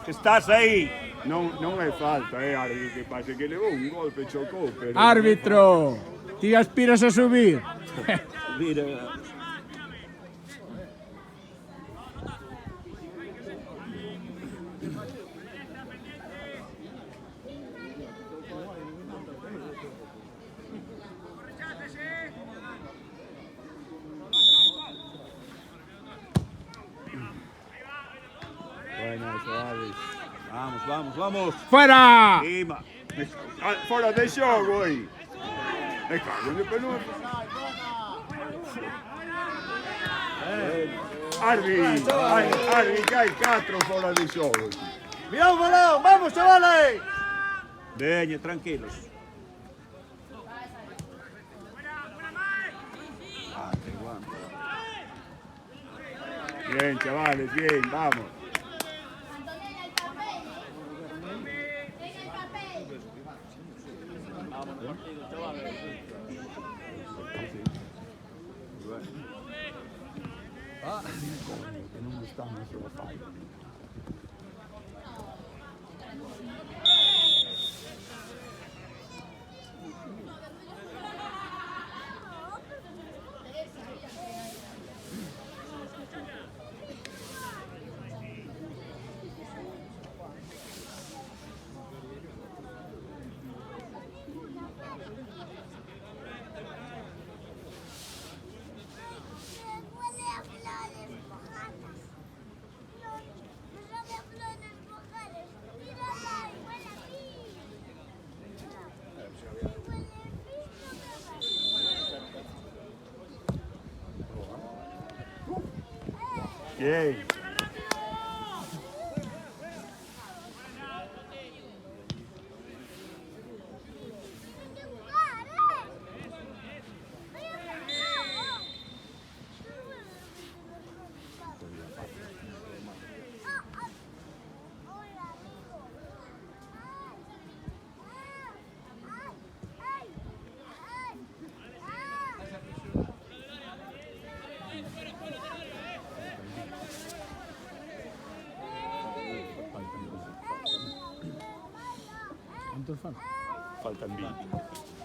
Estás aí. Non é falta, árbitro, que pase que levou un golpe, chocou, pero... Árbitro, ti aspiras a subir. Mira... Bueno, chavales. Vamos. ¡Fuera! Fora de xogo aí. Me cago en penúltimo. Arbi, que hai 4 fora de xogo. Mira un balón, vamos chavales. Veña, tranquilos. Qué guapo. Bien, chavales, bien, vamos. Que non están na súa falla. Bien. ¿Cuántos faltan? Faltan 20.